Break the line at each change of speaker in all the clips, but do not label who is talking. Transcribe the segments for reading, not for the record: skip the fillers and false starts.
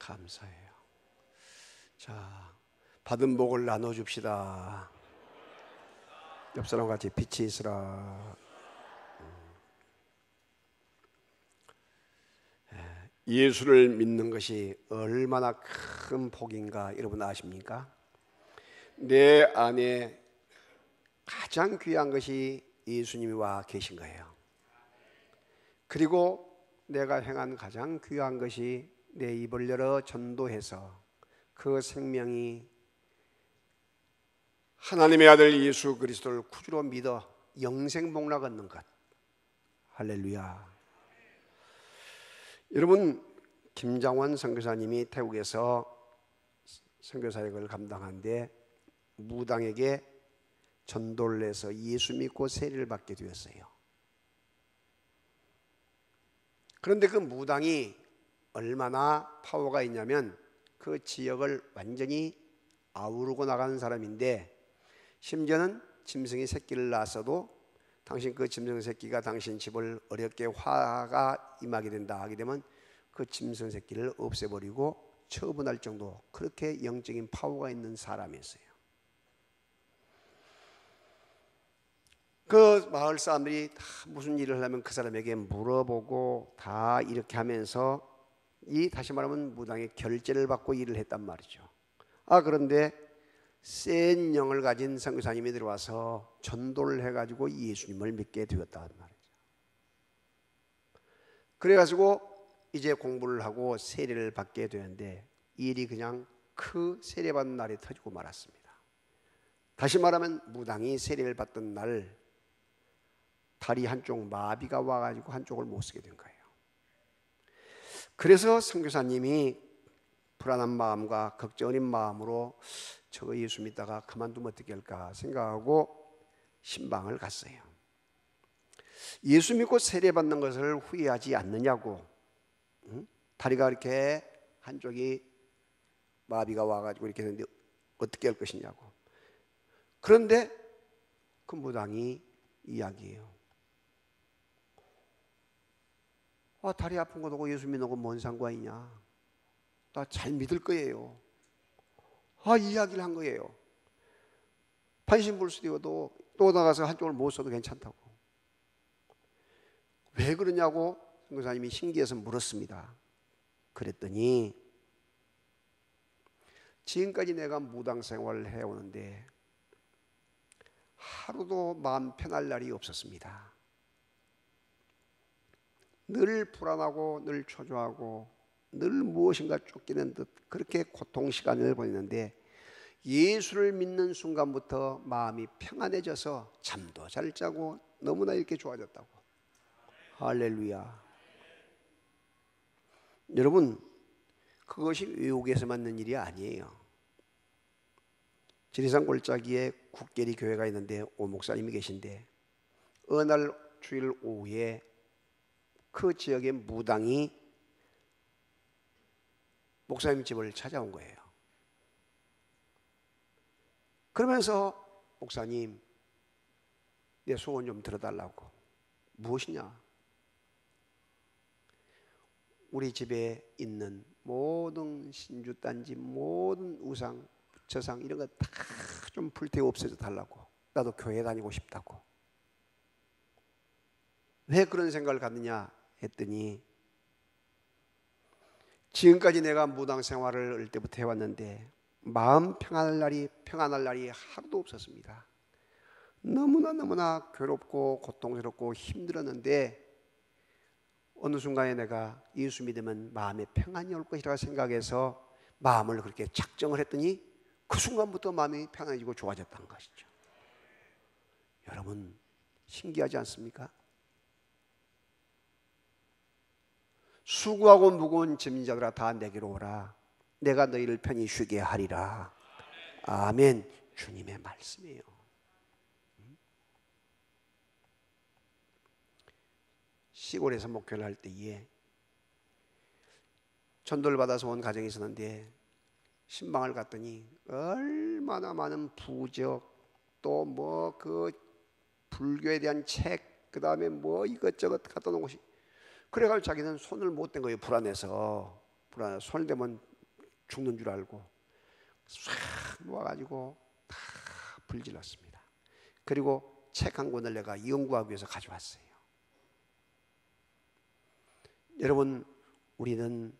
감사해요. 자, 받은 복을 나눠줍시다. 옆 사람과 같이 빛이 있으라. 예수를 믿는 것이 얼마나 큰 복인가 여러분 아십니까? 내 안에 가장 귀한 것이 예수님이 와 계신 거예요. 그리고 내가 행한 가장 귀한 것이 내 입을 열어 전도해서 그 생명이 하나님의 아들 예수 그리스도를 구주로 믿어 영생 복락 얻는 것. 할렐루야. 여러분, 김장원 선교사님이 태국에서 선교사역을 감당하는데 무당에게 전도를 해서 예수 믿고 세례를 받게 되었어요. 그런데 그 무당이 얼마나 파워가 있냐면 그 지역을 완전히 아우르고 나가는 사람인데, 심지어는 짐승이 새끼를 낳았어도 당신 그 짐승 새끼가 당신 집을 어렵게 화가 임하게 된다 하게 되면 그 짐승 새끼를 없애버리고 처분할 정도, 그렇게 영적인 파워가 있는 사람이었어요. 그 마을 사람들이 다 무슨 일을 하려면 그 사람에게 물어보고 다 이렇게 하면서 다시 말하면 무당의 결제를 받고 일을 했단 말이죠. 그런데 센 영을 가진 선교사님이 들어와서 전도를 해가지고 예수님을 믿게 되었단 말이죠. 그래가지고 이제 공부를 하고 세례를 받게 되는데 일이 그냥 그 세례받는 날이 터지고 말았습니다. 다시 말하면 무당이 세례를 받던 날 다리 한쪽 마비가 와가지고 한쪽을 못 쓰게 된 거예요. 그래서 선교사님이 불안한 마음과 걱정 어린 마음으로 저 예수 믿다가 그만두면 어떻게 할까 생각하고 신방을 갔어요. 예수 믿고 세례받는 것을 후회하지 않느냐고. 다리가 이렇게 한쪽이 마비가 와가지고 이렇게 했는데 어떻게 할 것이냐고. 그런데 그 무당이 이야기해요. 다리 아픈 거 놓고 예수 믿는 거 뭔 상관이냐. 나 잘 믿을 거예요. 이야기를 한 거예요. 반신불수되어도 또 나가서 한쪽을 못 써도 괜찮다고. 왜 그러냐고 선교사님이 신기해서 물었습니다. 그랬더니 지금까지 내가 무당 생활을 해오는데 하루도 마음 편할 날이 없었습니다. 늘 불안하고 늘 초조하고 늘 무엇인가 쫓기는 듯 그렇게 고통 시간을 보냈는데 예수를 믿는 순간부터 마음이 평안해져서 잠도 잘 자고 너무나 이렇게 좋아졌다고. 할렐루야. 여러분, 그것이 외국에서 맞는 일이 아니에요. 지리산 골짜기에 국계리 교회가 있는데 오 목사님이 계신데 어느 날 주일 오후에 그 지역의 무당이 목사님 집을 찾아온 거예요. 그러면서 목사님, 내 소원 좀 들어달라고. 무엇이냐? 우리 집에 있는 모든 신주단지, 모든 우상, 부처상 이런 거 다 좀 불태워 없애줘 달라고. 나도 교회 다니고 싶다고. 왜 그런 생각을 갖느냐 했더니 지금까지 내가 무당 생활을 어릴 때부터 해왔는데 마음 평안할 날이 하루도 없었습니다. 너무나 괴롭고 고통스럽고 힘들었는데 어느 순간에 내가 예수 믿으면 마음에 평안이 올 것이라고 생각해서 마음을 그렇게 작정을 했더니 그 순간부터 마음이 평안해지고 좋아졌다는 것이죠. 여러분, 신기하지 않습니까? 수고하고 무거운 짐자들아 다 내게로 오라. 내가 너희를 편히 쉬게 하리라. 아멘. 주님의 말씀이에요. 시골에서 목회를 할 때에 전도를 받아서 온 가정이 있었는데 신방을 갔더니 얼마나 많은 부적, 또 뭐 그 불교에 대한 책, 그 다음에 뭐 이것저것 갖다 놓은 것이, 그래가지고 자기는 손을 못 댄 거예요. 불안해서 손을 대면 죽는 줄 알고 싹 놓아가지고 다 불질렀습니다. 그리고 책 한 권을 내가 연구하기 위해서 가져왔어요. 여러분, 우리는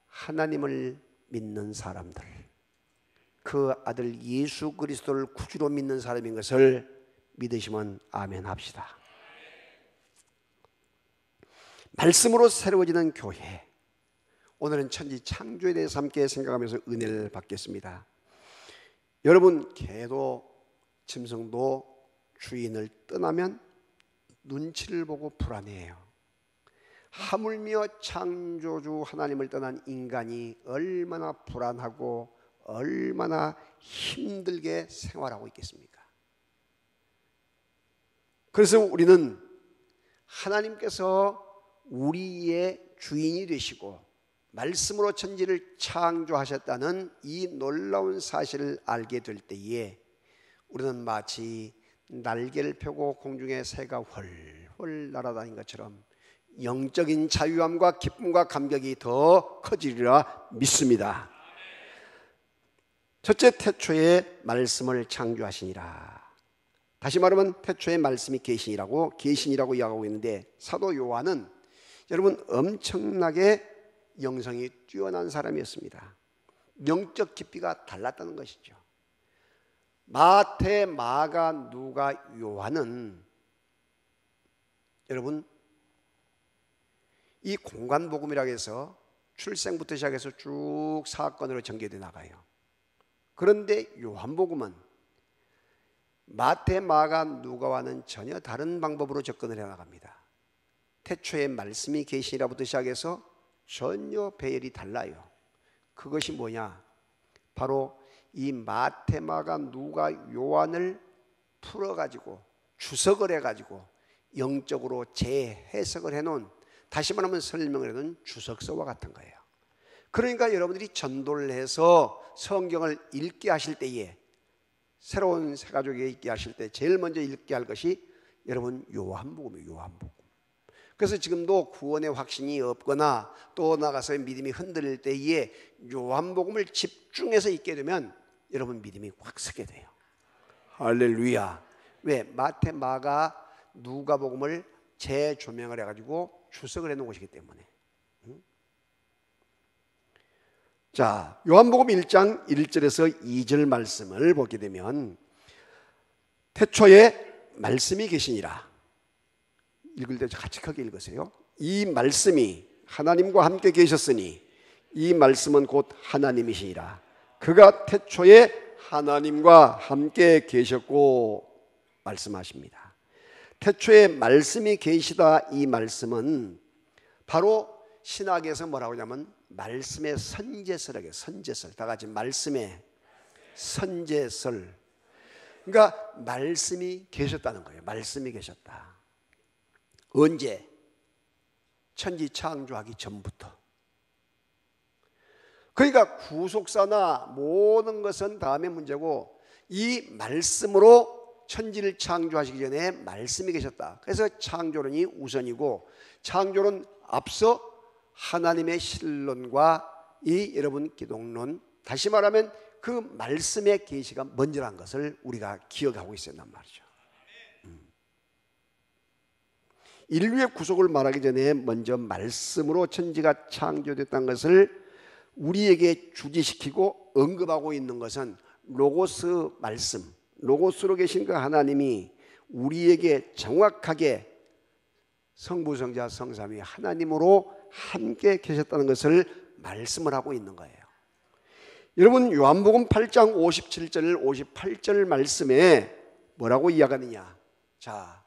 하나님을 믿는 사람들, 그 아들 예수 그리스도를 구주로 믿는 사람인 것을 믿으시면 아멘 합시다. 말씀으로 새로워지는 교회, 오늘은 천지 창조에 대해서 함께 생각하면서 은혜를 받겠습니다. 여러분, 개도 짐승도 주인을 떠나면 눈치를 보고 불안해해요. 하물며 창조주 하나님을 떠난 인간이 얼마나 불안하고 얼마나 힘들게 생활하고 있겠습니까? 그래서 우리는 하나님께서 우리의 주인이 되시고 말씀으로 천지를 창조하셨다는 이 놀라운 사실을 알게 될 때에 우리는 마치 날개를 펴고 공중에 새가 훨훨 날아다닌 것처럼 영적인 자유함과 기쁨과 감격이 더 커지리라 믿습니다. 첫째, 태초에 말씀을 창조하시니라. 다시 말하면 태초에 말씀이 계신이라고 이야기하고 있는데, 사도 요한은 여러분 엄청나게 영성이 뛰어난 사람이었습니다. 영적 깊이가 달랐다는 것이죠. 마태, 마가, 누가, 요한은 여러분 이 공간복음이라고 해서 출생부터 시작해서 쭉 사건으로 전개되어 나가요. 그런데 요한복음은 마태, 마가, 누가와는 전혀 다른 방법으로 접근을 해나갑니다. 태초에 말씀이 계시니라부터 시작해서 전혀 배열이 달라요. 그것이 뭐냐? 바로 이 마태, 마가, 누가, 요한을 풀어가지고 주석을 해가지고 영적으로 재해석을 해놓은, 다시 말하면 설명을 해놓은 주석서와 같은 거예요. 그러니까 여러분들이 전도를 해서 성경을 읽게 하실 때에, 새로운 새가족에게 읽게 하실 때 제일 먼저 읽게 할 것이 여러분 요한복음이에요. 요한복음. 그래서 지금도 구원의 확신이 없거나 또 나가서 믿음이 흔들릴 때에 요한복음을 집중해서 읽게 되면 여러분 믿음이 확 서게 돼요. 할렐루야. 왜? 마태, 마가, 누가복음을 재조명을 해가지고 주석을 해놓은 것이기 때문에. 자, 요한복음 1장 1절에서 2절 말씀을 보게 되면 태초에 말씀이 계시니라. 읽을 때 같이 크게 읽으세요. 이 말씀이 하나님과 함께 계셨으니 이 말씀은 곧 하나님이시니라. 그가 태초에 하나님과 함께 계셨고 말씀하십니다. 태초에 말씀이 계시다, 이 말씀은 바로 신학에서 뭐라고 하냐면 말씀의 선제설이라고 해요. 선제설. 다 같이 말씀의 선제설. 그러니까 말씀이 계셨다는 거예요. 말씀이 계셨다. 언제? 천지 창조하기 전부터. 그러니까 구속사나 모든 것은 다음의 문제고, 이 말씀으로 천지를 창조하시기 전에 말씀이 계셨다. 그래서 창조론이 우선이고, 창조론 앞서 하나님의 신론과 이 여러분 기독론, 다시 말하면 그 말씀의 계시가 먼저란 것을 우리가 기억하고 있었단 말이죠. 인류의 구속을 말하기 전에 먼저 말씀으로 천지가 창조됐다는 것을 우리에게 주지시키고 언급하고 있는 것은 로고스 말씀, 로고스로 계신 그 하나님이 우리에게 정확하게 성부, 성자, 성삼위 하나님으로 함께 계셨다는 것을 말씀을 하고 있는 거예요. 여러분, 요한복음 8장 57절 58절 말씀에 뭐라고 이야기하느냐? 자,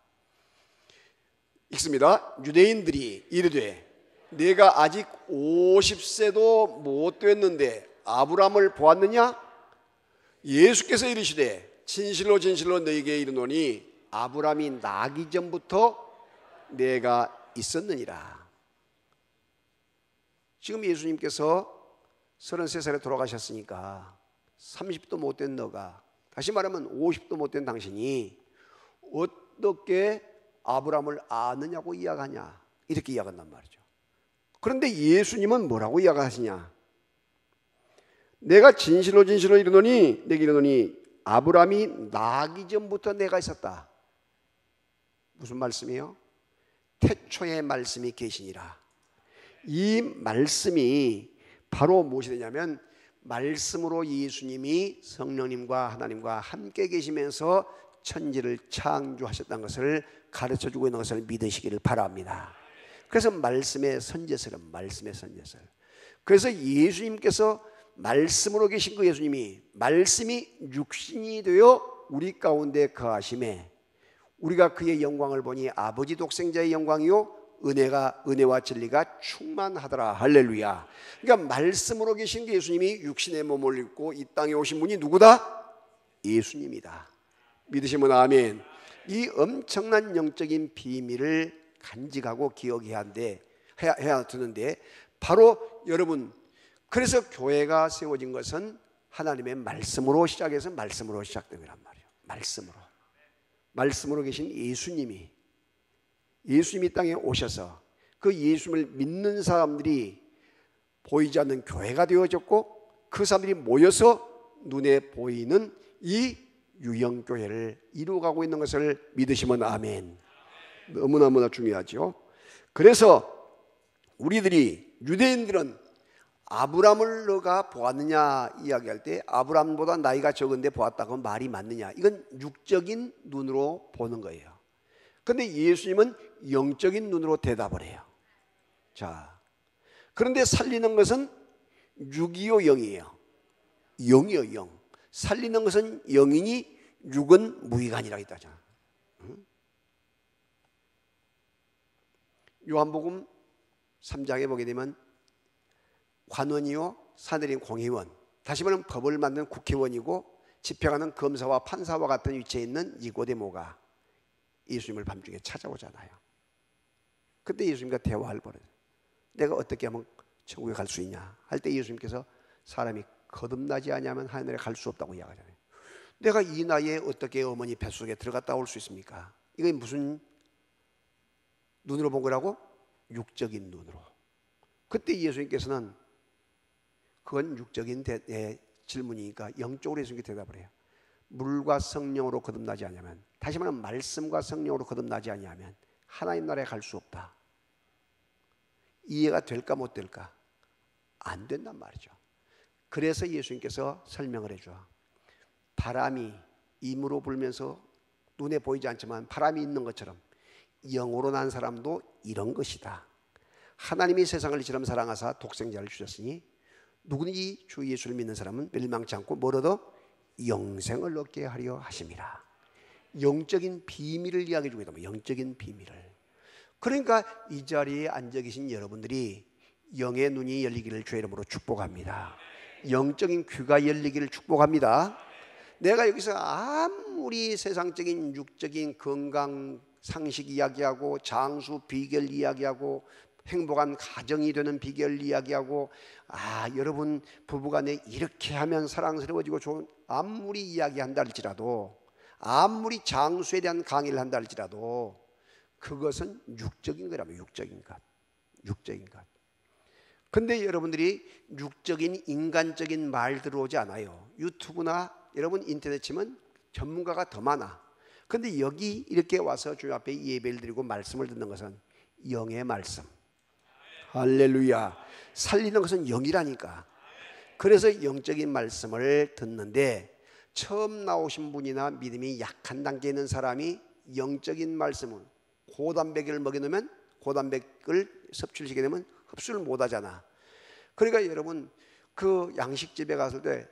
읽습니다. 유대인들이 이르되 내가 아직 50세도 못 됐는데 아브라함을 보았느냐? 예수께서 이르시되 진실로 진실로 너희에게 이르노니 아브라함이 나기 전부터 내가 있었느니라. 지금 예수님께서 33살에 돌아가셨으니까 30도 못 된 너가, 다시 말하면 50도 못 된 당신이 어떻게 아브라함을 아느냐고 이야기하냐, 이렇게 이야기한단 말이죠. 그런데 예수님은 뭐라고 이야기하시냐? 내가 진실로 진실로 이르노니 내게 이르노니 아브라함이 나기 전부터 내가 있었다. 무슨 말씀이에요? 태초의 말씀이 계시니라. 이 말씀이 바로 무엇이 되냐면 말씀으로 예수님이 성령님과 하나님과 함께 계시면서 천지를 창조하셨다는 것을 가르쳐주고 있는 것을 믿으시기를 바랍니다. 그래서 말씀의 선제설. 그래서 예수님께서 말씀으로 계신 그 예수님이 말씀이 육신이 되어 우리 가운데 거하심에 우리가 그의 영광을 보니 아버지 독생자의 영광이요 은혜와 진리가 충만하더라. 할렐루야. 그러니까 말씀으로 계신 그 예수님이 육신의 몸을 입고 이 땅에 오신 분이 누구다? 예수님이다. 믿으시면 아멘. 이 엄청난 영적인 비밀을 간직하고 기억해야 되는데 바로 여러분, 그래서 교회가 세워진 것은 하나님의 말씀으로 시작해서 말씀으로 시작된 거란 말이에요. 말씀으로 계신 예수님이 땅에 오셔서 그 예수님을 믿는 사람들이 보이지 않는 교회가 되어졌고 그 사람들이 모여서 눈에 보이는 이 유형교회를 이루어가고 있는 것을 믿으시면 아멘. 너무나 중요하죠. 그래서 우리들이 유대인들은 아브라함을 너가 보았느냐 이야기할 때 아브라함보다 나이가 적은데 보았다고 말이 맞느냐, 이건 육적인 눈으로 보는 거예요. 그런데 예수님은 영적인 눈으로 대답을 해요. 자, 그런데 살리는 것은 육이요 영이에요. 영이요 영. 살리는 것은 영이니 육은 무의간이라고 했다잖아. 요한복음 3장에 보게 되면 관원이요 사내린 공의원, 다시 말하면 법을 만드는 국회의원이고 집행하는 검사와 판사와 같은 위치에 있는 니고데모가 예수님을 밤중에 찾아오잖아요. 그때 예수님과 대화를 벌여요. 내가 어떻게 하면 천국에 갈 수 있냐 할 때 예수님께서 사람이 거듭나지 않으면 하늘에 갈 수 없다고 이야기하잖아요. 내가 이 나이에 어떻게 어머니 뱃속에 들어갔다 올 수 있습니까? 이건 무슨 눈으로 본 거라고? 육적인 눈으로. 그때 예수님께서는 그건 육적인 질문이니까 영적으로 예수님께 대답을 해요. 물과 성령으로 거듭나지 않으면, 다시 말하면 말씀과 성령으로 거듭나지 않으면 하나님 나라에 갈 수 없다. 이해가 될까 못 될까? 안 된단 말이죠. 그래서 예수님께서 설명을 해줘. 바람이 임으로 불면서 눈에 보이지 않지만 바람이 있는 것처럼 영으로 난 사람도 이런 것이다. 하나님이 세상을 이처럼 사랑하사 독생자를 주셨으니 누구든지 주 예수를 믿는 사람은 멸망치 않고 뭘 얻어? 영생을 얻게 하려 하심이라. 영적인 비밀을 이야기해 주고 있다. 영적인 비밀을. 그러니까 이 자리에 앉아 계신 여러분들이 영의 눈이 열리기를 주의 이름으로 축복합니다. 영적인 귀가 열리기를 축복합니다. 내가 여기서 아무리 세상적인 육적인 건강 상식 이야기하고 장수 비결 이야기하고 행복한 가정이 되는 비결 이야기하고 여러분 부부간에 이렇게 하면 사랑스러워지고 좋은, 아무리 이야기한다 할지라도, 아무리 장수에 대한 강의를 한다 할지라도 그것은 육적인 거라면 육적인 것. 근데 여러분들이 육적인 인간적인 말 들어오지 않아요. 유튜브나 여러분 인터넷 치면 전문가가 더 많아. 근데 여기 이렇게 와서 주님 앞에 예배를 드리고 말씀을 듣는 것은 영의 말씀. 할렐루야. 살리는 것은 영이라니까. 그래서 영적인 말씀을 듣는데 처음 나오신 분이나 믿음이 약한 단계에 있는 사람이 영적인 말씀을 고단백을 먹여놓으면 고단백을 섭취시키게 되면 흡수를 못하잖아. 그러니까 여러분 그 양식집에 갔을 때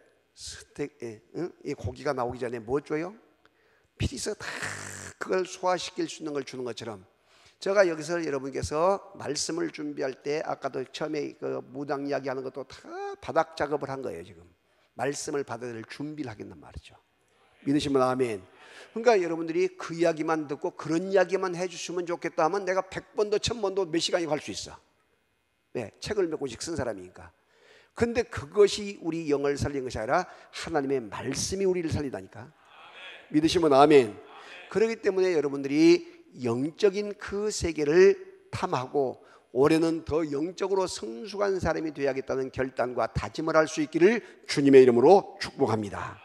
이 고기가 나오기 전에 뭐 줘요? 피리서 다 그걸 소화시킬 수 있는 걸 주는 것처럼 제가 여기서 여러분께서 말씀을 준비할 때 아까도 처음에 그 무당 이야기하는 것도 다 바닥 작업을 한 거예요. 지금 말씀을 받아들일 준비를 하겠단 말이죠. 믿으시면 아멘. 그러니까 여러분들이 그 이야기만 듣고 그런 이야기만 해주시면 좋겠다 하면 내가 100번도 1000번도 몇 시간이 갈 수 있어. 네, 책을 몇 권씩 쓴 사람이니까. 근데 그것이 우리 영을 살리는 것이 아니라 하나님의 말씀이 우리를 살리다니까. 믿으시면 아멘. 그렇기 때문에 여러분들이 영적인 그 세계를 탐하고 올해는 더 영적으로 성숙한 사람이 되어야겠다는 결단과 다짐을 할 수 있기를 주님의 이름으로 축복합니다.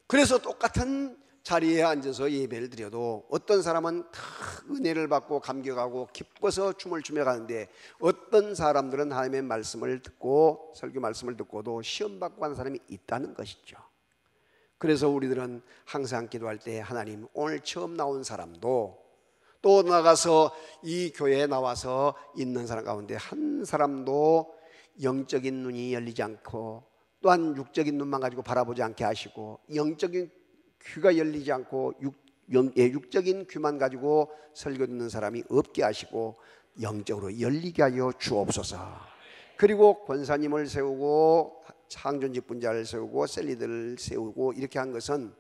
그래서 똑같은 자리에 앉아서 예배를 드려도 어떤 사람은 다 은혜를 받고 감격하고 기뻐서 춤을 추며 가는데, 어떤 사람들은 하나님의 말씀을 듣고 설교 말씀을 듣고도 시험 받고 가는 사람이 있다는 것이죠. 그래서 우리들은 항상 기도할 때 하나님, 오늘 처음 나온 사람도 또 나가서 이 교회에 나와서 있는 사람 가운데 한 사람도 영적인 눈이 열리지 않고 또한 육적인 눈만 가지고 바라보지 않게 하시고, 영적인 귀가 열리지 않고 육적인 귀만 가지고 설교 듣는 사람이 없게 하시고 영적으로 열리게 하여 주옵소서. 그리고 권사님을 세우고 창존직분자를 세우고 셀리들을 세우고 이렇게 한 것은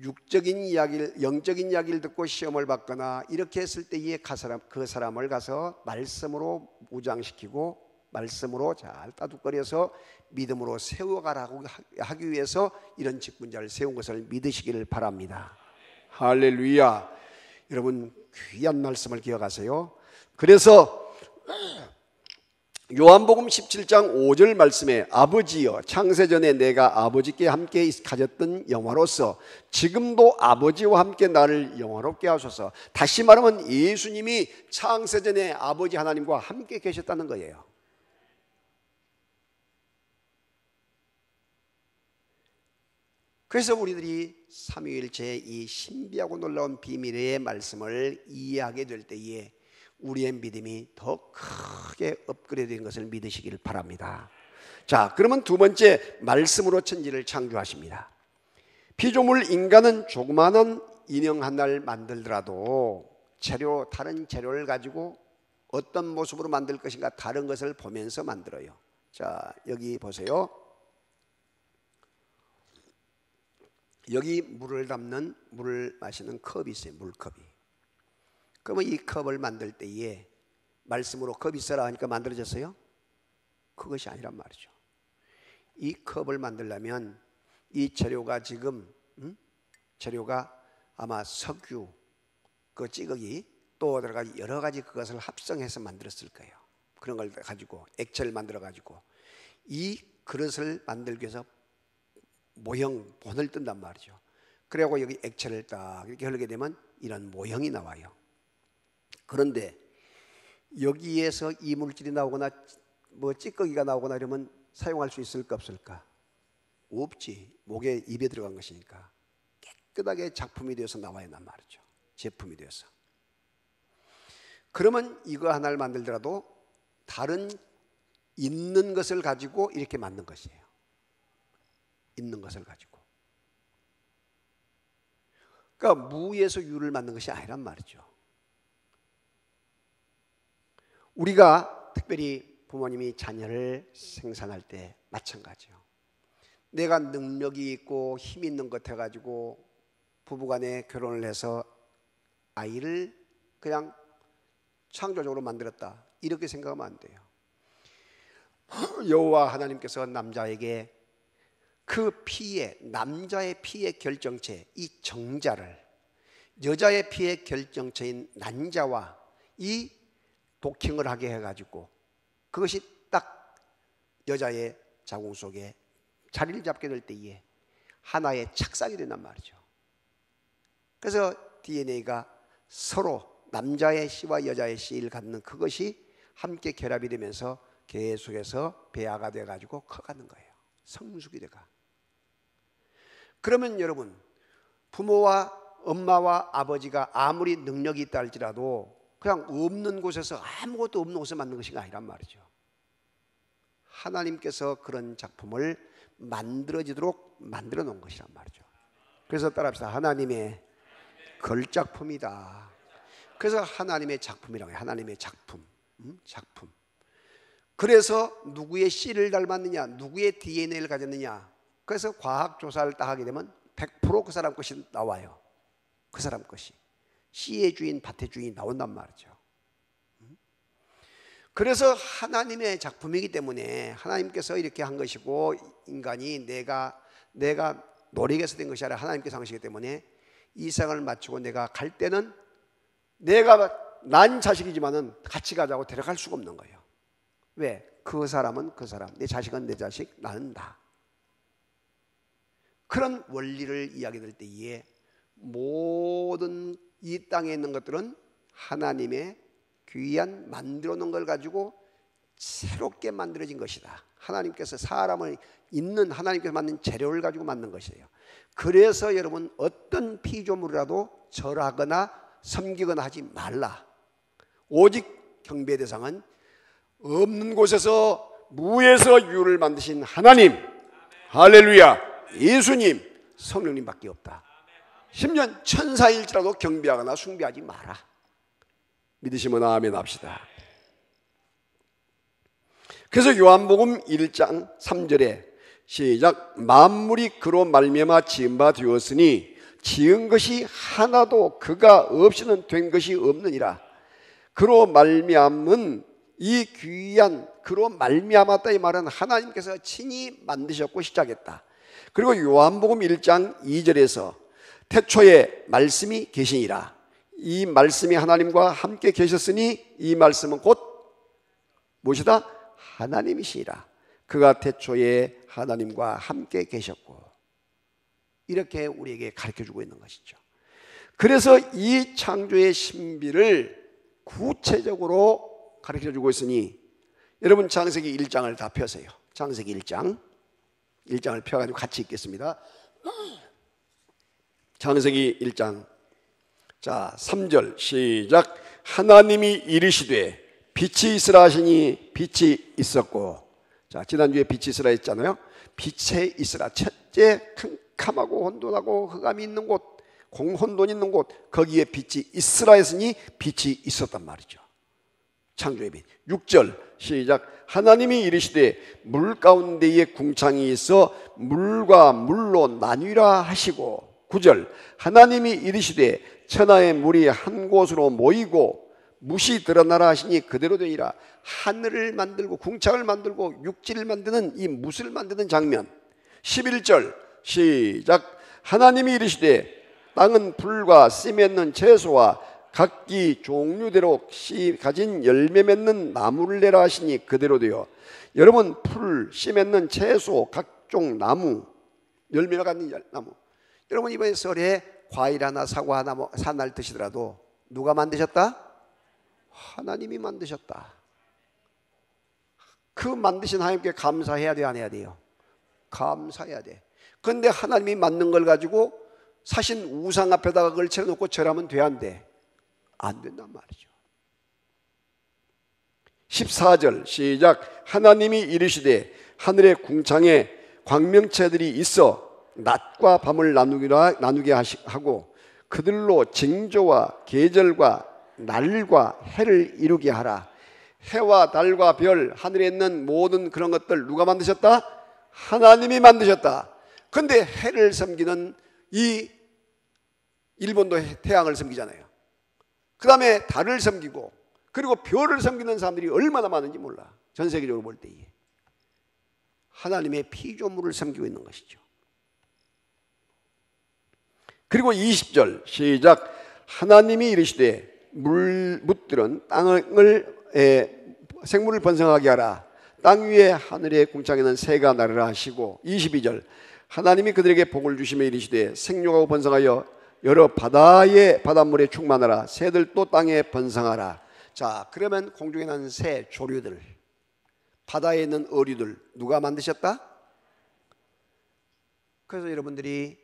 육적인 이야기를, 영적인 이야기를 듣고 시험을 받거나 이렇게 했을 때에 그 사람을 가서 말씀으로 무장시키고 말씀으로 잘 따둑거려서 믿음으로 세워가라고 하기 위해서 이런 직분자를 세운 것을 믿으시기를 바랍니다. 할렐루야. 여러분 귀한 말씀을 기억하세요. 그래서 요한복음 17장 5절 말씀에 아버지여, 창세전에 내가 아버지께 함께 가졌던 영화로서 지금도 아버지와 함께 나를 영화롭게 하소서. 다시 말하면 예수님이 창세전에 아버지 하나님과 함께 계셨다는 거예요. 그래서 우리들이 삼위일체의 이 신비하고 놀라운 비밀의 말씀을 이해하게 될 때에 우리의 믿음이 더 크게 업그레이드된 것을 믿으시길 바랍니다. 자, 그러면 두 번째, 말씀으로 천지를 창조하십니다. 피조물 인간은 조그마한 인형 하나를 만들더라도 다른 재료를 가지고 어떤 모습으로 만들 것인가 다른 것을 보면서 만들어요. 자, 여기 보세요. 여기 물을 마시는 컵이 있어요. 물컵이. 그러면 이 컵을 만들 때에 말씀으로 컵이 있어라 하니까 만들어졌어요? 그것이 아니란 말이죠. 이 컵을 만들려면 이 재료가 재료가 아마 석유, 그 찌꺼기 또 여러 가지 그것을 합성해서 만들었을 거예요. 그런 걸 가지고 액체를 만들어 가지고 이 그릇을 만들기 위해서 본을 뜬단 말이죠. 그리고 여기 액체를 딱 이렇게 흐르게 되면 이런 모형이 나와요. 그런데 여기에서 이물질이 나오거나 찌꺼기가 나오거나 이러면 사용할 수 있을까 없을까? 없지. 목에 입에 들어간 것이니까 깨끗하게 작품이 되어서 나와야 한단 말이죠. 제품이 되어서. 그러면 이거 하나를 만들더라도 다른 있는 것을 가지고 이렇게 만든 것이에요. 있는 것을 가지고. 그러니까 무에서 유를 만든 것이 아니란 말이죠. 우리가 특별히 부모님이 자녀를 생산할 때 마찬가지요. 내가 능력이 있고 힘 있는 것 해가지고 부부간에 결혼을 해서 아이를 그냥 창조적으로 만들었다 이렇게 생각하면 안 돼요. 여호와 하나님께서 남자에게 그 피에, 남자의 피의 결정체 이 정자를 여자의 피의 결정체인 난자와 이 도킹을 하게 해가지고 그것이 딱 여자의 자궁 속에 자리를 잡게 될 때에 하나의 착상이 된단 말이죠. 그래서 DNA가 서로 남자의 씨와 여자의 씨를 갖는 그것이 함께 결합이 되면서 계속해서 배아가 돼가지고 커가는 거예요. 성숙이 돼가. 그러면 여러분, 부모와 엄마와 아버지가 아무리 능력이 있다 할지라도 그냥 없는 곳에서 아무것도 없는 곳에 만든 것이 아니란 말이죠. 하나님께서 그런 작품을 만들어지도록 만들어 놓은 것이란 말이죠. 그래서 따라합시다. 하나님의 걸작품이다. 그래서 하나님의 작품이라고 해요. 하나님의 작품. 작품. 그래서 누구의 씨를 닮았느냐, 누구의 DNA를 가졌느냐. 그래서 과학 조사를 딱 하게 되면 100% 그 사람 것이 나와요. 그 사람 것이. 씨의 주인, 밭의 주인이 나온단 말이죠. 그래서 하나님의 작품이기 때문에 하나님께서 이렇게 한 것이고 인간이 내가 노력해서 된 것이 아니라 하나님께서 한 것이기 때문에 이 생을 마치고 내가 갈 때는 내가 난 자식이지만은 같이 가자고 데려갈 수가 없는 거예요. 왜? 그 사람은 그 사람, 내 자식은 내 자식, 나는 나. 그런 원리를 이야기 될 때에 모든 이 땅에 있는 것들은 하나님의 귀한 만들어 놓은 걸 가지고 새롭게 만들어진 것이다. 하나님께서 사람을 있는 하나님께서 만든 재료를 가지고 만든 것이에요. 그래서 여러분 어떤 피조물이라도 절하거나 섬기거나 하지 말라. 오직 경배의 대상은 없는 곳에서 무에서 유를 만드신 하나님, 할렐루야, 예수님, 성령님밖에 없다. 심지어 천사일지라도 경배하거나 숭배하지 마라. 믿으시면 아멘 합시다. 그래서 요한복음 1장 3절에 시작, 만물이 그로 말미암아 지은 바 되었으니 지은 것이 하나도 그가 없이는 된 것이 없느니라. 그로 말미암은 이 귀한 그로 말미암았다 이 말은 하나님께서 친히 만드셨고 시작했다. 그리고 요한복음 1장 2절에서 태초에 말씀이 계시니라. 이 말씀이 하나님과 함께 계셨으니 이 말씀은 곧 무엇이다? 하나님이시라. 그가 태초에 하나님과 함께 계셨고, 이렇게 우리에게 가르쳐주고 있는 것이죠. 그래서 이 창조의 신비를 구체적으로 가르쳐주고 있으니 여러분 창세기 1장을 다 펴세요. 창세기 1장을 펴가지고 같이 읽겠습니다. 창세기 1장 자 3절 시작. 하나님이 이르시되 빛이 있으라 하시니 빛이 있었고. 자 지난주에 빛이 있으라 했잖아요. 빛에 있으라. 첫째 캄캄하고 혼돈하고 흑암이 있는 곳, 공혼돈이 있는 곳, 거기에 빛이 있으라 했으니 빛이 있었단 말이죠. 창조의 빛. 6절 시작. 하나님이 이르시되 물 가운데에 궁창이 있어 물과 물로 나뉘라 하시고. 9절 하나님이 이르시되 천하의 물이 한 곳으로 모이고 묻이 드러나라 하시니 그대로 되니라. 하늘을 만들고 궁창을 만들고 육지를 만드는 이 묻을 만드는 장면. 11절 시작. 하나님이 이르시되 땅은 풀과 씨 맺는 채소와 각기 종류대로 씨 가진 열매 맺는 나무를 내라 하시니 그대로 되어. 여러분 풀, 씨 맺는 채소, 각종 나무, 열매가 갖는 나무. 여러분 이번에 설에 과일 하나, 사과 하나, 산날 드시더라도 누가 만드셨다? 하나님이 만드셨다. 그 만드신 하나님께 감사해야 돼, 안 해야 돼요? 감사해야 돼. 그런데 하나님이 만든 걸 가지고 사신 우상 앞에다가 그걸 채워놓고 절하면 돼, 안 돼? 안 된단 말이죠. 14절 시작. 하나님이 이르시되 하늘의 궁창에 광명체들이 있어 낮과 밤을 나누게 하고 그들로 징조와 계절과 날과 해를 이루게 하라. 해와 달과 별, 하늘에 있는 모든 그런 것들 누가 만드셨다? 하나님이 만드셨다. 그런데 해를 섬기는 이 일본도 태양을 섬기잖아요. 그 다음에 달을 섬기고 그리고 별을 섬기는 사람들이 얼마나 많은지 몰라. 전 세계적으로 볼 때에 하나님의 피조물을 섬기고 있는 것이죠. 그리고 20절 시작. 하나님이 이르시되 묻들은 땅을 생물을 번성하게 하라. 땅 위에 하늘의 궁창에는 새가 나르라 하시고. 22절 하나님이 그들에게 복을 주시며 이르시되 생육하고 번성하여 여러 바다의 바닷물에 충만하라. 새들도 땅에 번성하라. 자 그러면 공중에 나는 새, 조류들, 바다에 있는 어류들 누가 만드셨다? 그래서 여러분들이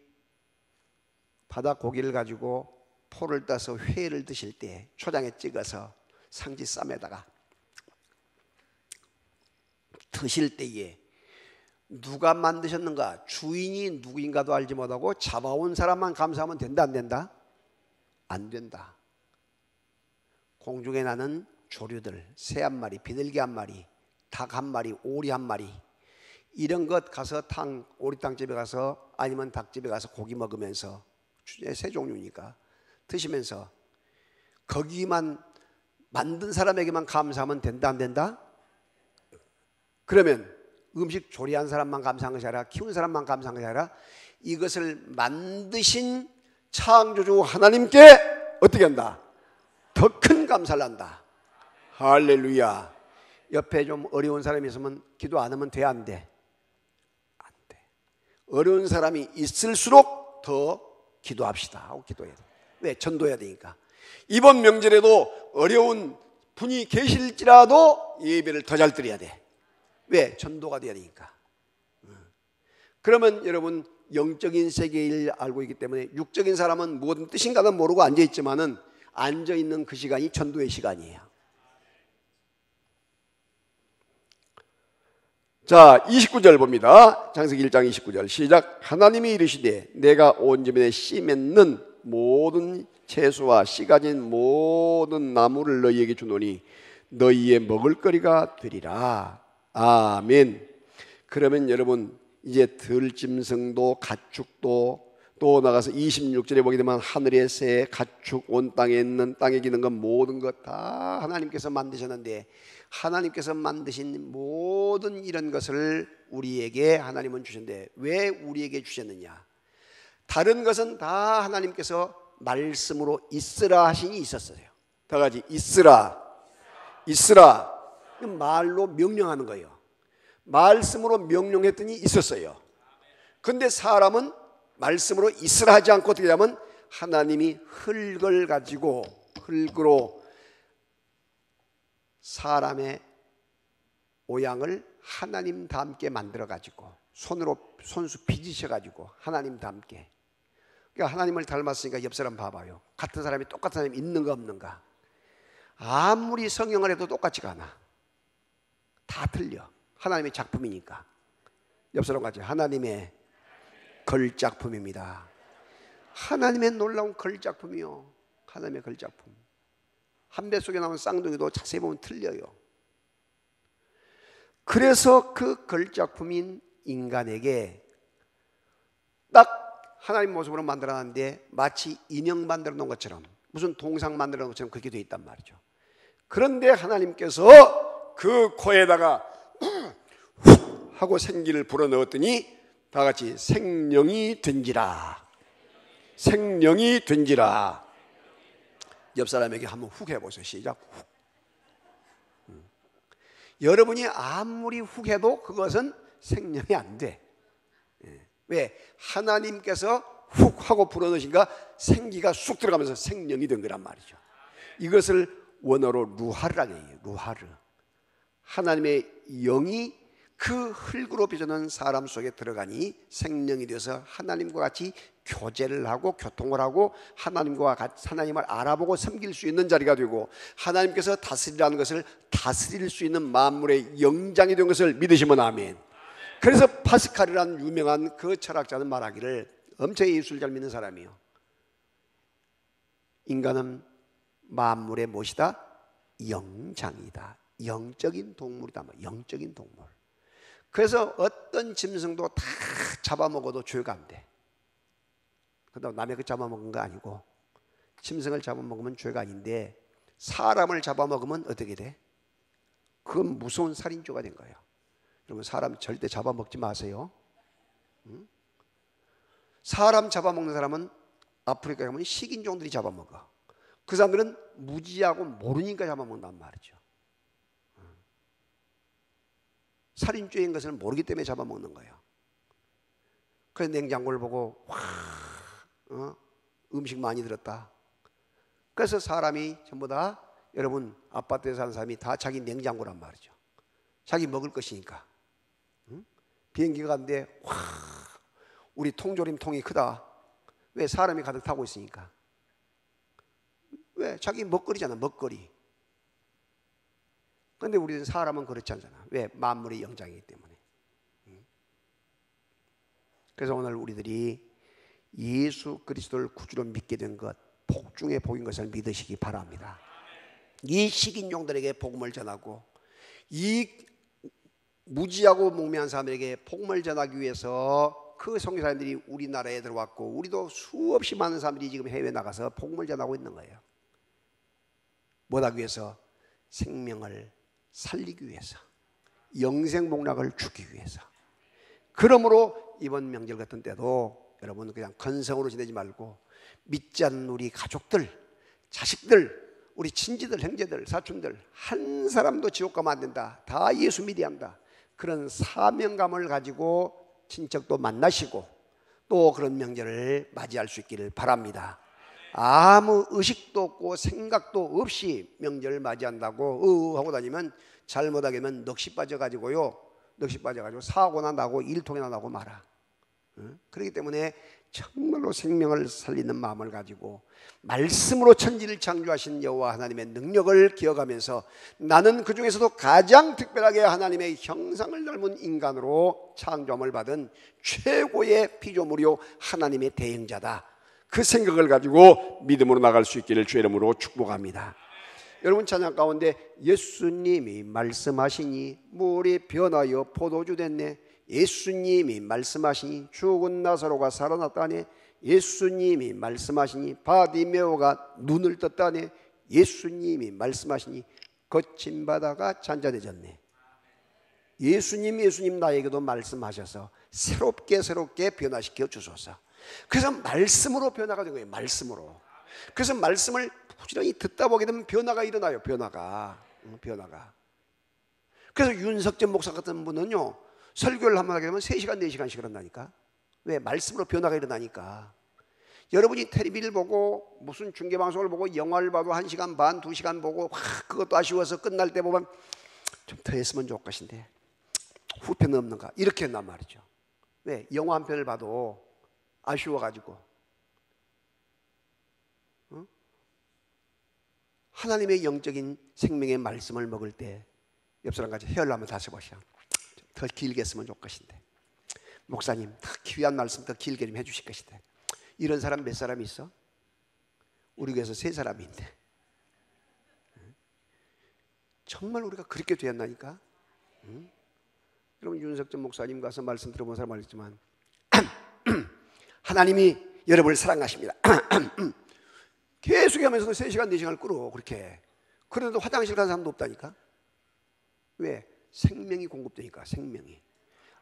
바다 고기를 가지고 포를 따서 회를 드실 때 초장에 찍어서 상지 쌈에다가 드실 때에 누가 만드셨는가, 주인이 누구인가도 알지 못하고 잡아온 사람만 감사하면 된다, 안 된다? 안 된다. 공중에 나는 조류들, 새 한 마리, 비둘기 한 마리, 닭 한 마리, 오리 한 마리, 이런 것 가서 오리탕집에 가서 아니면 닭집에 가서 고기 먹으면서, 새 종류니까 드시면서 거기만 만든 사람에게만 감사하면 된다, 안 된다? 그러면 음식 조리한 사람만 감사한 것이 아니라 키운 사람만 감사한 것이 아니라 이것을 만드신 창조주 하나님께 어떻게 한다? 더 큰 큰 감사를 한다. 할렐루야. 옆에 좀 어려운 사람이 있으면 기도 안 하면 돼, 안 돼? 안 돼. 어려운 사람이 있을수록 더 기도합시다 하고 기도해야 돼. 왜? 전도해야 되니까. 이번 명절에도 어려운 분이 계실지라도 예배를 더 잘 드려야 돼. 왜? 전도가 돼야 되니까. 그러면 여러분 영적인 세계를 알고 있기 때문에 육적인 사람은 무슨 뜻인가는 모르고 앉아있지만은 앉아있는 그 시간이 전도의 시간이에요. 자, 29절 봅니다. 창세기 1장 29절 시작. 하나님이 이르시되 내가 온 지면에 씨 맺는 모든 채소와 씨 가진 모든 나무를 너희에게 주노니 너희의 먹을거리가 되리라. 아멘. 그러면 여러분 이제 들짐승도 가축도 또 나가서 26절에 보게 되면 하늘의 새, 가축, 온 땅에 있는 땅에 기는 것 모든 것 다 하나님께서 만드셨는데 하나님께서 만드신 모든 이런 것을 우리에게 하나님은 주셨는데 왜 우리에게 주셨느냐? 다른 것은 다 하나님께서 말씀으로 있으라 하시니 있었어요. 다 같이 있으라, 있으라. 말로 명령하는 거예요. 말씀으로 명령했더니 있었어요. 그런데 사람은 말씀으로 있으라 하지 않고 어떻게 하면 하나님이 흙을 가지고 흙으로 사람의 모양을 하나님과 함께 만들어 가지고 손수 빚으셔 가지고 하나님과 함께. 그러니까 하나님을 닮았으니까 옆 사람 봐봐요. 같은 사람이 똑같은 사람이 있는가 없는가? 아무리 성경을 해도 똑같지가 않아. 다 틀려. 하나님의 작품이니까. 옆 사람 같이 하나님의 걸작품입니다. 하나님의 놀라운 걸작품이요. 하나님의 걸작품. 한 배 속에 나온 쌍둥이도 자세히 보면 틀려요. 그래서 그 걸작품인 인간에게 딱 하나님 모습으로 만들어놨는데 마치 인형 만들어 놓은 것처럼 무슨 동상 만들어 놓은 것처럼 그렇게 돼 있단 말이죠. 그런데 하나님께서 그 코에다가 훅 하고 생기를 불어넣었더니 다 같이 생명이 된지라. 생명이 된지라. 옆 사람에게 한번 훅 해보세요. 시작. 훅. 여러분이 아무리 훅 해도 그것은 생명이 안 돼. 왜? 하나님께서 훅 하고 불어넣으신가 생기가 쑥 들어가면서 생명이 된 거란 말이죠. 이것을 원어로 루하르라고 해요. 루하르. 하나님의 영이 그 흙으로 빚어놓은 사람 속에 들어가니 생명이 되어서 하나님과 같이 교제를 하고 교통을 하고 하나님을 알아보고 섬길 수 있는 자리가 되고 하나님께서 다스리라는 것을 다스릴 수 있는 만물의 영장이 된 것을 믿으시면 아멘. 그래서 파스칼이라는 유명한 그 철학자는 말하기를 엄청 예수를 잘 믿는 사람이에요. 인간은 만물의 무엇이다? 영장이다. 영적인 동물이다. 영적인 동물. 그래서 어떤 짐승도 다 잡아먹어도 죄가 안 돼. 그다음 남의 그 잡아먹은 거 아니고 짐승을 잡아먹으면 죄가 아닌데 사람을 잡아먹으면 어떻게 돼? 그건 무서운 살인죄가 된 거예요. 여러분 사람 절대 잡아먹지 마세요. 응? 사람 잡아먹는 사람은 아프리카에 가면 식인종들이 잡아먹어. 그 사람들은 무지하고 모르니까 잡아먹는단 말이죠. 살인죄인 것을 모르기 때문에 잡아먹는 거예요. 그래서 냉장고를 보고 와, 음식 많이 들었다. 그래서 사람이 전부 다 여러분 아파트에 사는 사람이 다 자기 냉장고란 말이죠. 자기 먹을 것이니까. 비행기가 갔는데 와, 우리 통조림 통이 크다. 왜? 사람이 가득 타고 있으니까. 왜? 자기 먹거리잖아. 먹거리. 그런데 우리는 사람은 그렇지 않잖아. 왜? 만물의 영장이기 때문에. 그래서 오늘 우리들이 예수 그리스도를 구주로 믿게 된 것, 복 중에 복인 것을 믿으시기 바랍니다. 이 식인종들에게 복음을 전하고 이 무지하고 몽매한 사람에게 복음을 전하기 위해서 그 선교사님들이 우리나라에 들어왔고 우리도 수없이 많은 사람들이 지금 해외에 나가서 복음을 전하고 있는 거예요. 뭐하기 위해서? 생명을 살리기 위해서, 영생복락을 주기 위해서. 그러므로 이번 명절 같은 때도 여러분 그냥 건성으로 지내지 말고 믿지 않는 우리 가족들, 자식들 우리 친지들, 형제들, 사촌들 한 사람도 지옥 가면 안 된다. 다 예수 믿어야 한다. 그런 사명감을 가지고 친척도 만나시고 또 그런 명절을 맞이할 수 있기를 바랍니다. 아무 의식도 없고 생각도 없이 명절을 맞이한다고 하고 다니면 잘못하게 되면 넋이 빠져가지고요, 넋이 빠져가지고 사고나 나고 일통이나 나고 말아. 그렇기 때문에 정말로 생명을 살리는 마음을 가지고 말씀으로 천지를 창조하신 여호와 하나님의 능력을 기억하면서 나는 그 중에서도 가장 특별하게 하나님의 형상을 닮은 인간으로 창조함을 받은 최고의 피조물이요 하나님의 대행자다, 그 생각을 가지고 믿음으로 나갈 수 있기를 주의 이름으로 축복합니다. 여러분, 찬양 가운데 예수님이 말씀하시니 물이 변하여 포도주 됐네, 예수님이 말씀하시니 죽은 나사로가 살아났다네, 예수님이 말씀하시니 바디메오가 눈을 떴다네, 예수님이 말씀하시니 거친 바다가 잔잔해졌네. 예수님 나에게도 말씀하셔서 새롭게 변화시켜 주소서. 그래서 말씀으로 변화가 된 거예요. 말씀으로. 그래서 말씀을 부지런히 듣다 보게 되면 변화가 일어나요. 변화가. 그래서 윤석재 목사 같은 분은요, 설교를 한번 하게 되면 3시간 4시간씩 한다니까. 왜? 말씀으로 변화가 일어나니까. 여러분이 텔레비를 보고 무슨 중계방송을 보고 영화를 봐도 1시간 반 2시간 보고 그것도 아쉬워서 끝날 때 보면 좀 더 했으면 좋을 것인데 후편은 없는가, 이렇게 한단 말이죠. 왜? 영화 한 편을 봐도 아쉬워가지고. 하나님의 영적인 생명의 말씀을 먹을 때 옆 사람 같이 헤어를 한번 다시 보시오. 더 길게 했으면 좋을 것인데, 목사님 더 귀한 말씀 더 길게 좀 해주실 것인데. 이런 사람 몇 사람이 있어? 우리 교회에서 3사람인데 정말 우리가 그렇게 되었나니까. 여러분, 윤석전 목사님 가서 말씀 들어본 사람 알겠지만 하나님이 여러분을 사랑하십니다. 계속 하면서도 3시간 4시간을 끌어 그렇게. 그런데도 화장실 간 사람도 없다니까. 왜? 생명이 공급되니까. 생명이.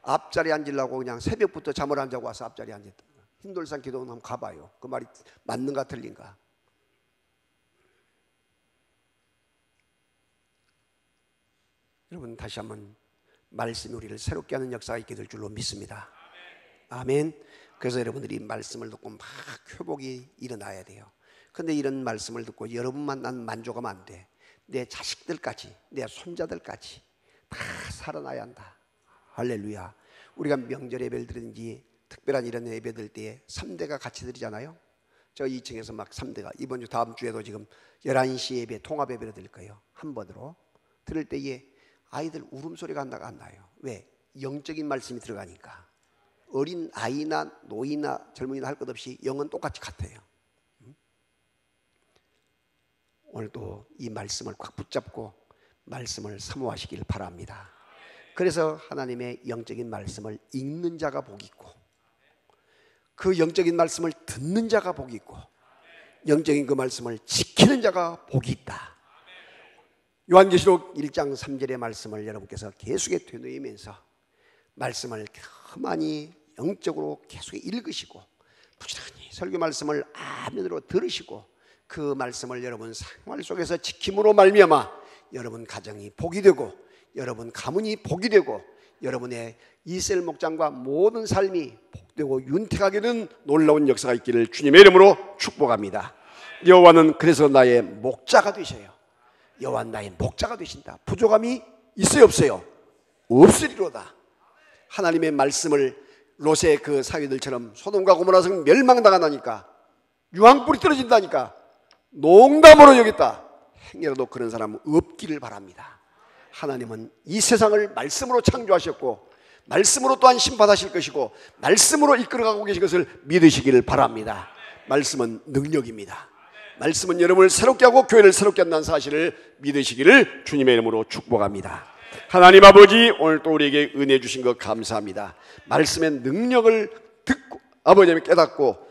앞자리에 앉으려고 그냥 새벽부터 잠을 안 자고 와서 앞자리에 앉았다. 흰돌산 기도원 한번 가봐요. 그 말이 맞는가 틀린가. 여러분, 다시 한번 말씀이 우리를 새롭게 하는 역사가 있게 될 줄로 믿습니다. 아멘. 그래서 여러분들이 말씀을 듣고 막 회복이 일어나야 돼요. 근데 이런 말씀을 듣고 여러분만 난 만족하면 안 돼. 내 자식들까지, 내 손자들까지 다 살아나야 한다. 할렐루야. 우리가 명절 예배를 드리든지 특별한 이런 예배 들 때에 3대가 같이 드리잖아요. 저 2층에서 막 3대가 이번 주 다음 주에도 지금 11시 예배 통합 예배를 드릴 거예요. 한 번으로 들을 때에 아이들 울음소리가 안 나요. 왜? 영적인 말씀이 들어가니까. 어린 아이나 노이나 젊은이나 할 것 없이 영은 똑같이 같아요. 오늘도 이 말씀을 꽉 붙잡고 말씀을 사모하시길 바랍니다. 그래서 하나님의 영적인 말씀을 읽는 자가 복이 있고, 그 영적인 말씀을 듣는 자가 복이 있고, 영적인 그 말씀을 지키는 자가 복이 있다. 요한계시록 1장 3절의 말씀을 여러분께서 계속 되뇌이면서 말씀을 가만히 영적으로 계속 읽으시고 부지런히 설교 말씀을 안면으로 들으시고 그 말씀을 여러분 생활 속에서 지킴으로 말미암아 여러분 가정이 복이 되고 여러분 가문이 복이 되고 여러분의 이스라엘 목장과 모든 삶이 복되고 윤택하게 된 놀라운 역사가 있기를 주님의 이름으로 축복합니다. 여호와는 그래서 나의 목자가 되셔요. 여호와는 나의 목자가 되신다. 부족함이 있어요, 없어요? 없으리로다. 하나님의 말씀을 롯의 그 사위들처럼 소돔과 고모라 성 멸망당하다니까, 유황불이 떨어진다니까 농담으로 여겼다 행여라도 그런 사람은 없기를 바랍니다. 하나님은 이 세상을 말씀으로 창조하셨고 말씀으로 또한 심판하실 것이고 말씀으로 이끌어가고 계신 것을 믿으시기를 바랍니다. 말씀은 능력입니다. 말씀은 여러분을 새롭게 하고 교회를 새롭게 한다는 사실을 믿으시기를 주님의 이름으로 축복합니다. 하나님 아버지, 오늘 또 우리에게 은혜 주신 것 감사합니다. 말씀의 능력을 듣고 아버지님 깨닫고